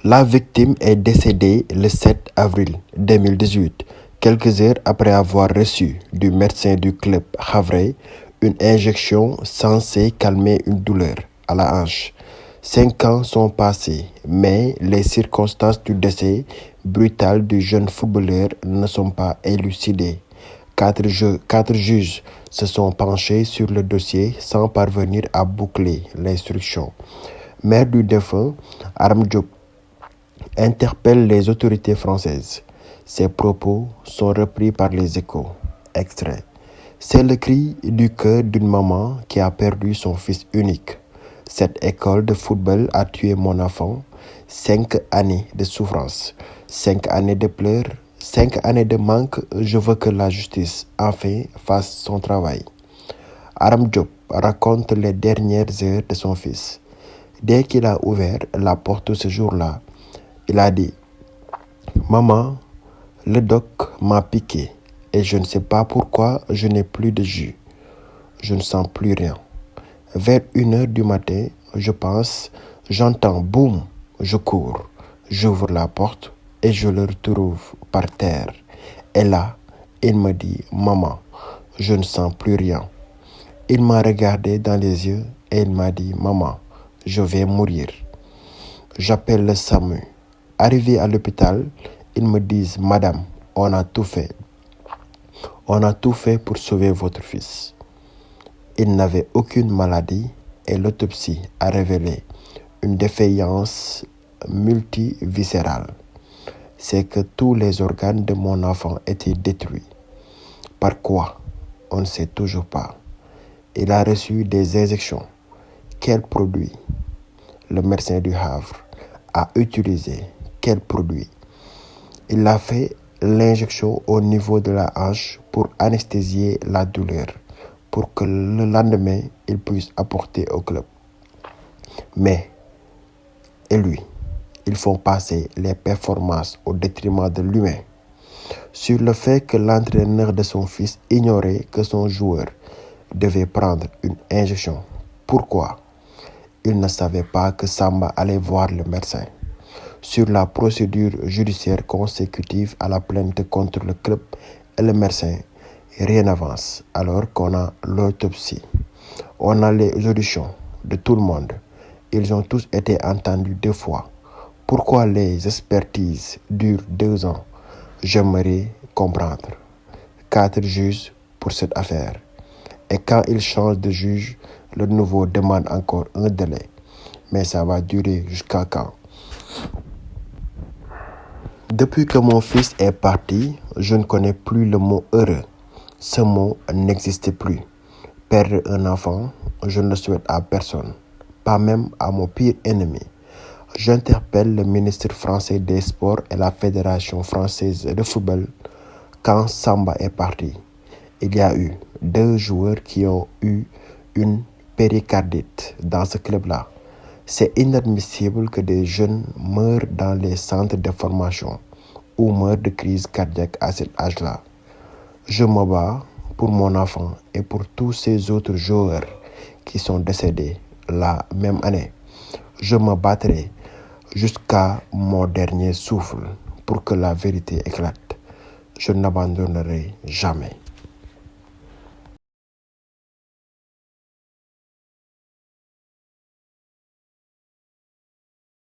La victime est décédée le 7 avril 2018, quelques heures après avoir reçu du médecin du club havrais une injection censée calmer une douleur à la hanche. 5 ans sont passés, mais les circonstances du décès brutal du jeune footballeur ne sont pas élucidées. Quatre juges se sont penchés sur le dossier sans parvenir à boucler l'instruction. Mère du défunt, Aram Diop, interpelle les autorités françaises. Ses propos sont repris par les Échos. Extrait. C'est le cri du cœur d'une maman qui a perdu son fils unique. Cette école de football a tué mon enfant. 5 années de souffrance, 5 années de pleurs, 5 années de manque. Je veux que la justice, enfin, fasse son travail. Aram Diop raconte les dernières heures de son fils. Dès qu'il a ouvert la porte ce jour-là, il a dit « Maman, le doc m'a piqué et je ne sais pas pourquoi je n'ai plus de jus. Je ne sens plus rien. Vers 1 heure du matin, je pense, j'entends boum, je cours, j'ouvre la porte et je le retrouve par terre. Et là, il me dit « Maman, je ne sens plus rien. » Il m'a regardé dans les yeux et il m'a dit « Maman, je vais mourir. » J'appelle le SAMU. Arrivé à l'hôpital, ils me disent « Madame, on a tout fait. On a tout fait pour sauver votre fils. » Il n'avait aucune maladie et l'autopsie a révélé une défaillance multiviscérale. C'est que tous les organes de mon enfant étaient détruits. Par quoi? On ne sait toujours pas. Il a reçu des injections. Quel produit? Le médecin du Havre a utilisé quel produit? Il a fait l'injection au niveau de la hanche pour anesthésier la douleur, pour que le lendemain, il puisse apporter au club. Mais, et lui, ils font passer les performances au détriment de l'humain. Sur le fait que l'entraîneur de son fils ignorait que son joueur devait prendre une injection. Pourquoi? Il ne savait pas que Samba allait voir le médecin. Sur la procédure judiciaire consécutive à la plainte contre le club et le médecin, rien n'avance alors qu'on a l'autopsie. On a les auditions de tout le monde. Ils ont tous été entendus 2 fois. Pourquoi les expertises durent 2 ans? J'aimerais comprendre. 4 juges pour cette affaire. Et quand ils changent de juge, le nouveau demande encore un délai. Mais ça va durer jusqu'à quand? Depuis que mon fils est parti, je ne connais plus le mot heureux. Ce mot n'existe plus. Perdre un enfant, je ne le souhaite à personne, pas même à mon pire ennemi. J'interpelle le ministre français des Sports et la Fédération française de football. Quand Samba est parti, il y a eu 2 joueurs qui ont eu une péricardite dans ce club-là. C'est inadmissible que des jeunes meurent dans les centres de formation ou meurent de crise cardiaque à cet âge-là. Je me bats pour mon enfant et pour tous ces autres joueurs qui sont décédés la même année. Je me battrai jusqu'à mon dernier souffle pour que la vérité éclate. Je n'abandonnerai jamais.